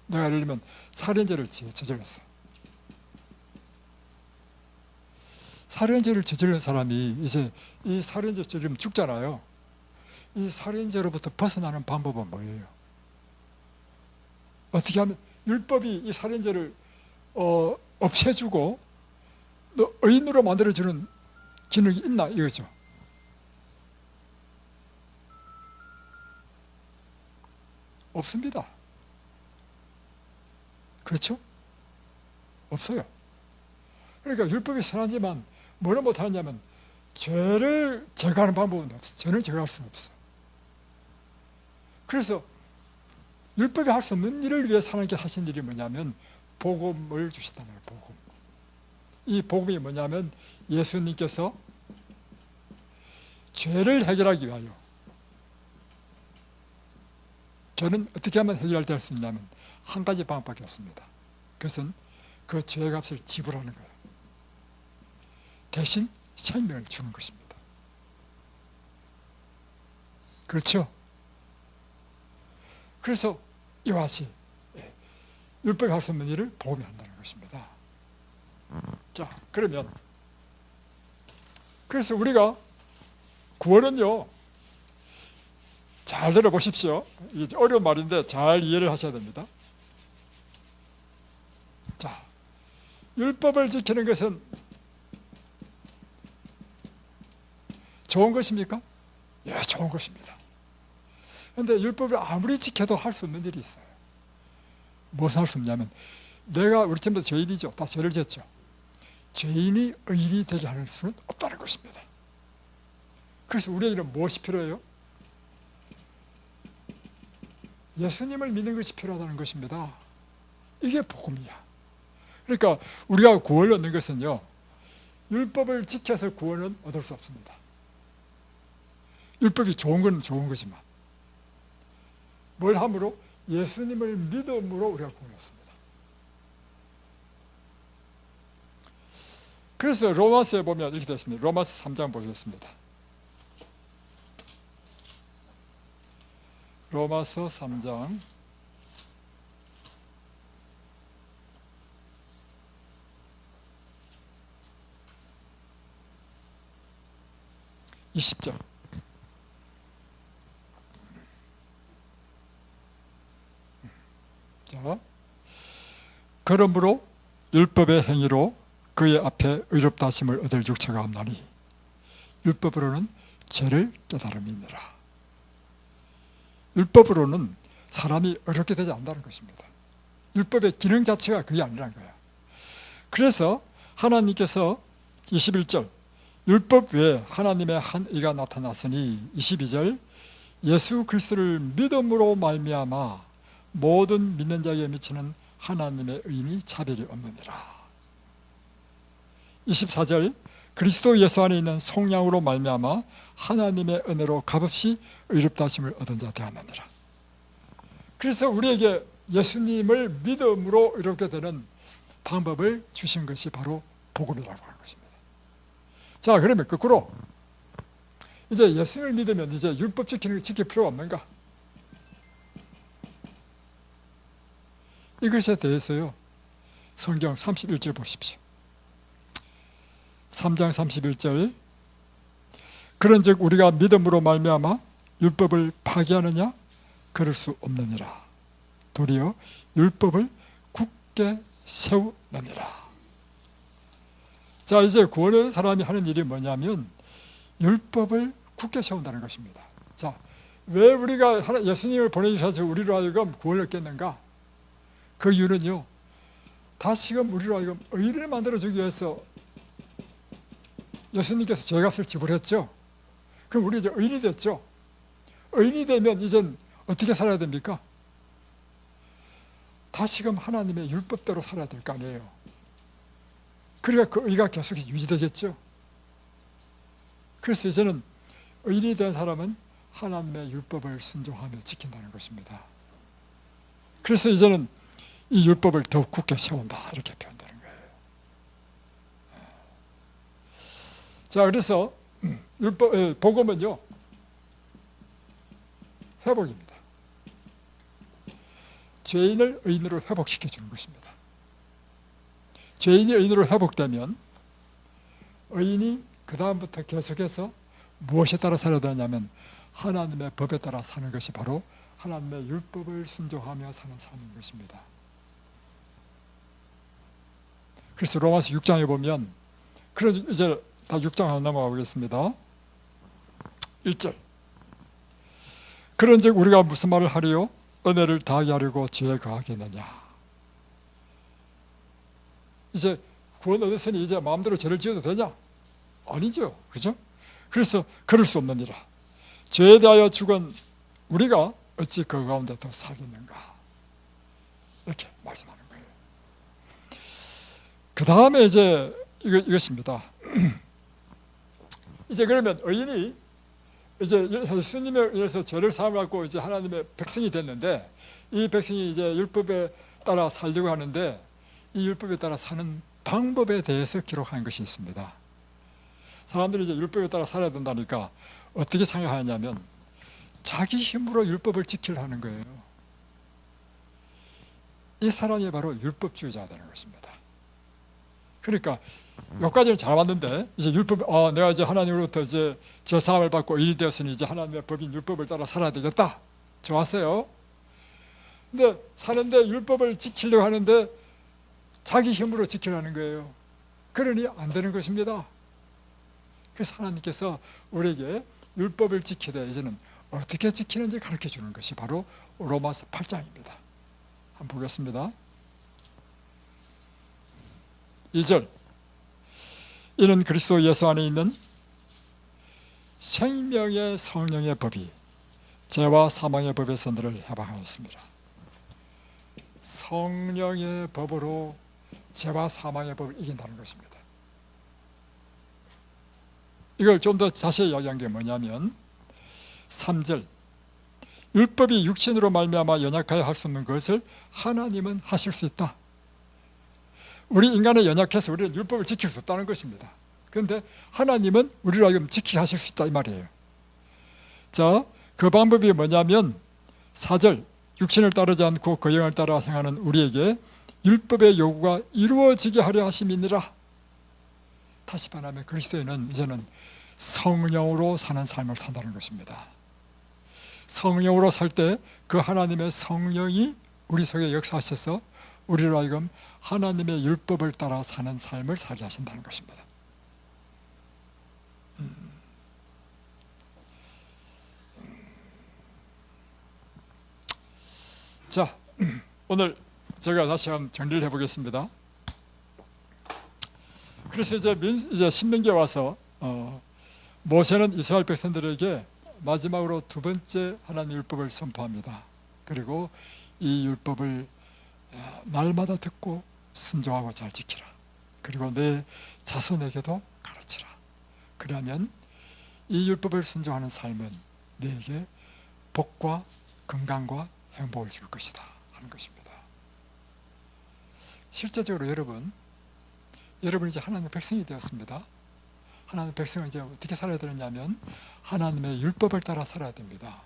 내가 예를 들면 살인죄를 저질렀어. 살인죄를 저지른 사람이 이제 이 살인죄 저지르면 죽잖아요. 이 살인죄로부터 벗어나는 방법은 뭐예요? 어떻게 하면 율법이 이 살인죄를 없애주고 너 의인으로 만들어주는 기능이 있나 이거죠. 없습니다. 그렇죠? 없어요. 그러니까 율법이 선하지만 뭐를 못하느냐면 죄를 제거하는 방법은 없어. 죄를 제거할 수는 없어. 그래서 율법이 할 수 없는 일을 위해서 하나님께 하신 일이 뭐냐면 복음을 주시단 말이에요. 복음. 이 복음이 뭐냐면 예수님께서 죄를 해결하기 위하여, 죄는 어떻게 하면 해결될 수 있냐면 한 가지 방법밖에 없습니다. 그것은 그 죄의 값을 지불하는 거예요. 대신 생명을 주는 것입니다. 그렇죠? 그래서 이와 같이 율법이 할 수 없는 일을 복음이 한다는 것입니다. 자, 그러면 그래서 우리가 구원은요, 잘 들어보십시오. 이게 어려운 말인데 잘 이해를 하셔야 됩니다. 자, 율법을 지키는 것은 좋은 것입니까? 예, 좋은 것입니다. 그런데 율법을 아무리 지켜도 할 수 없는 일이 있어요. 무엇을 할 수 없냐면, 내가 우리 전부 다 죄인이죠. 다 죄를 지었죠. 죄인이 의인이 되게 할 수는 없다는 것입니다. 그래서 우리에게는 무엇이 필요해요? 예수님을 믿는 것이 필요하다는 것입니다. 이게 복음이야. 그러니까 우리가 구원을 얻는 것은요, 율법을 지켜서 구원은 얻을 수 없습니다. 율법이 좋은 건 좋은 거지만 뭘 함으로? 예수님을 믿음으로 우리가 구원을 얻습니다. 그래서 로마서에 보면 이렇게 되어 있습니다. 로마서 3장 보겠습니다. 로마서 3장 20절. 자, 그러므로 율법의 행위로 그의 앞에 의롭다 하심을 얻을 육체가 없나니 율법으로는 죄를 깨달음이니라. 율법으로는 사람이 어렵게 되지 않는다는 것입니다. 율법의 기능 자체가 그게 아니라는 거예요. 그래서 하나님께서 21절, 율법 외에 하나님의 한 의가 나타났으니 22절, 예수 그리스도를 믿음으로 말미암아 모든 믿는 자에게 미치는 하나님의 의인이 차별이 없느니라. 24절, 그리스도 예수 안에 있는 속량으로 말미암아 하나님의 은혜로 값없이 의롭다 하심을 얻은 자 되었느니라. 그래서 우리에게 예수님을 믿음으로 이렇게 되는 방법을 주신 것이 바로 복음이라고 하는 것입니다. 자, 그러면 거꾸로 이제 예수님을 믿으면 이제 율법 지키는 걸 지킬 필요가 없는가? 이것에 대해서요, 성경 31절 보십시오. 3장 31절, 그런즉 우리가 믿음으로 말미암아 율법을 파기하느냐? 그럴 수 없느니라. 도리어 율법을 굳게 세우느니라. 자, 이제 구원한 사람이 하는 일이 뭐냐면 율법을 굳게 세운다는 것입니다. 자, 왜 우리가 예수님을 보내주셔서 우리로 하여금 구원을 얻겠는가? 그 이유는요, 다시금 우리로 하여금 의인을 만들어주기 위해서 예수님께서 죄값을 지불했죠. 그럼 우리 이제 의인이 됐죠. 의인이 되면 이젠 어떻게 살아야 됩니까? 다시금 하나님의 율법대로 살아야 될 거 아니에요. 그러니까 그 의가 계속 유지되겠죠. 그래서 이제는 의인이 된 사람은 하나님의 율법을 순종하며 지킨다는 것입니다. 그래서 이제는 이 율법을 더욱 굳게 세운다, 이렇게 표현되는 거예요. 자, 그래서 복음은요, 회복입니다. 죄인을 의인으로 회복시켜 주는 것입니다. 죄인이 의인으로 회복되면 의인이 그 다음부터 계속해서 무엇에 따라 살아야 되냐면 하나님의 법에 따라 사는 것이 바로 하나님의 율법을 순종하며 사는 삶인 것입니다. 그래서 로마서 6장에 보면, 그래서 이제 다 6장 한번 넘어가 보겠습니다. 1절, 그런즉 우리가 무슨 말을 하리요? 은혜를 다하게 하려고 죄에 가하겠느냐? 이제 구원 얻었으니 이제 마음대로 죄를 지어도 되냐? 아니죠. 그죠? 그래서 그럴 수 없느니라. 죄에 대하여 죽은 우리가 어찌 그 가운데 더 살겠는가? 이렇게 말씀하는 거예요. 그 다음에 이제 이것입니다. 이제 그러면 의인이 이제 예수님에 의해서 죄를 사함받고 이제 하나님의 백성이 됐는데, 이 백성이 이제 율법에 따라 살려고 하는데, 이 율법에 따라 사는 방법에 대해서 기록한 것이 있습니다. 사람들이 이제 율법에 따라 살아야 된다니까 어떻게 생각하냐면 자기 힘으로 율법을 지키려 하는 거예요. 이 사람이 바로 율법주의자가 되는 것입니다. 그러니까 여기까지는 잘 왔는데 이제 율법, 내가 이제 하나님으로부터 이제 죄 사함을 받고 의인이 되었으니 이제 하나님의 법인 율법을 따라 살아야 되겠다. 좋았어요. 근데 사는데 율법을 지키려고 하는데 자기 힘으로 지키려는 거예요. 그러니 안 되는 것입니다. 그래서 하나님께서 우리에게 율법을 지키되 이제는 어떻게 지키는지 가르쳐 주는 것이 바로 로마서 8장입니다. 한번 보겠습니다. 2절, 이는 그리스도 예수 안에 있는 생명의 성령의 법이 죄와 사망의 법에서 너를 해방하였습니다. 성령의 법으로 죄와 사망의 법을 이긴다는 것입니다. 이걸 좀 더 자세히 이야기한 게 뭐냐면 3절, 율법이 육신으로 말미암아 연약하여 할 수 없는 것을 하나님은 하실 수 있다. 우리 인간은 연약해서 우리는 율법을 지킬 수 없다는 것입니다. 그런데 하나님은 우리로 하여금 지키게 하실 수 있다 이 말이에요. 자, 그 방법이 뭐냐면 4절, 육신을 따르지 않고 그 영을 따라 행하는 우리에게 율법의 요구가 이루어지게 하려 하심이니라. 다시 말하면 그리스도인은 이제는 성령으로 사는 삶을 산다는 것입니다. 성령으로 살 때 그 하나님의 성령이 우리 속에 역사하셔서 우리로 하여금 하나님의 율법을 따라 사는 삶을 살게 하신다는 것입니다. 자, 오늘 제가 다시 한번 정리를 해보겠습니다. 그래서 이제 신명기에 와서 모세는 이스라엘 백성들에게 마지막으로 두 번째 하나님의 율법을 선포합니다. 그리고 이 율법을 날마다 듣고 순종하고 잘 지키라. 그리고 내 자손에게도 가르치라. 그러면 이 율법을 순종하는 삶은 너에게 복과 건강과 행복을 줄 것이다 하는 것입니다. 실제적으로 여러분 이제 하나님의 백성이 되었습니다. 하나님의 백성은 이제 어떻게 살아야 되느냐면 하나님의 율법을 따라 살아야 됩니다.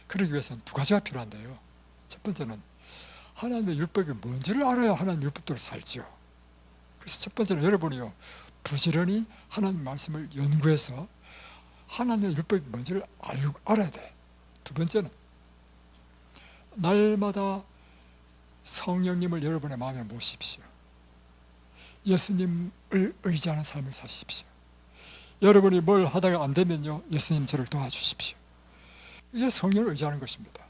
그러기 위해서는 두 가지가 필요한데요. 첫 번째는 하나님의 율법이 뭔지를 알아야 하나님의 율법대로 살지요. 그래서 첫 번째는 여러분이요, 부지런히 하나님 말씀을 연구해서 하나님의 율법이 뭔지를 알아야 돼. 두 번째는 날마다 성령님을 여러분의 마음에 모십시오. 예수님을 의지하는 삶을 사십시오. 여러분이 뭘 하다가 안 되면요, 예수님 저를 도와주십시오. 이게 성령을 의지하는 것입니다.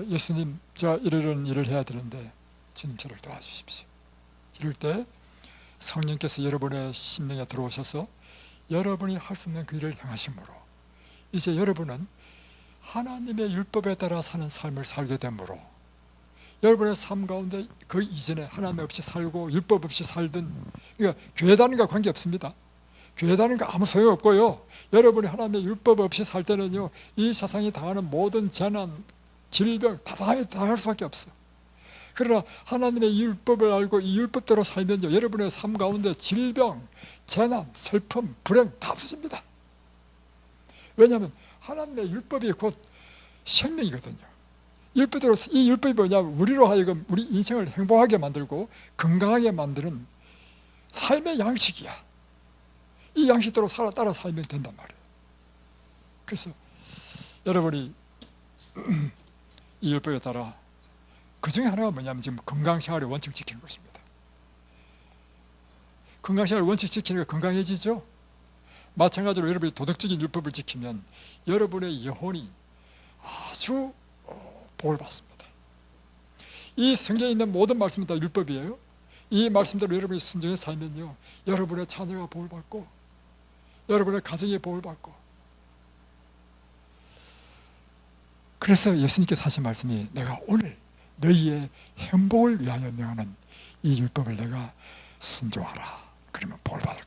예수님, 제가 이런 일을 해야 되는데 주님 저를 도와주십시오. 이럴 때 성령께서 여러분의 심령에 들어오셔서 여러분이 할 수 없는 그 일을 행하심으로 이제 여러분은 하나님의 율법에 따라 사는 삶을 살게 되므로 여러분의 삶 가운데 그 이전에 하나님 없이 살고 율법 없이 살던, 그러니까 교회 다니는 거 관계없습니다. 교회 다니는 거 아무 소용없고요, 여러분이 하나님의 율법 없이 살 때는요, 이 세상이 당하는 모든 재난, 질병 다 당할 수밖에 없어. 그러나 하나님의 율법을 알고 이 율법대로 살면요, 여러분의 삶 가운데 질병, 재난, 슬픔, 불행 다 없어집니다. 왜냐하면 하나님의 율법이 곧 생명이거든요. 율법대로, 이 율법이 뭐냐면 우리로 하여금 우리 인생을 행복하게 만들고 건강하게 만드는 삶의 양식이야. 이 양식대로 따라 살면 된단 말이에요. 그래서 여러분이 이 율법에 따라, 그 중에 하나가 뭐냐면 지금 건강생활의 원칙을 지키는 것입니다. 건강생활의 원칙 지키니까 건강해지죠. 마찬가지로 여러분이 도덕적인 율법을 지키면 여러분의 영혼이 아주 복을 받습니다. 이 성경에 있는 모든 말씀은 다 율법이에요. 이 말씀대로 여러분이 순종해 살면요, 여러분의 자녀가 복을 받고 여러분의 가정이 복을 받고. 그래서 예수님께서 하신 말씀이 내가 오늘 너희의 행복을 위하여 명하는 이 율법을 내가 순종하라. 그러면 복을 받아.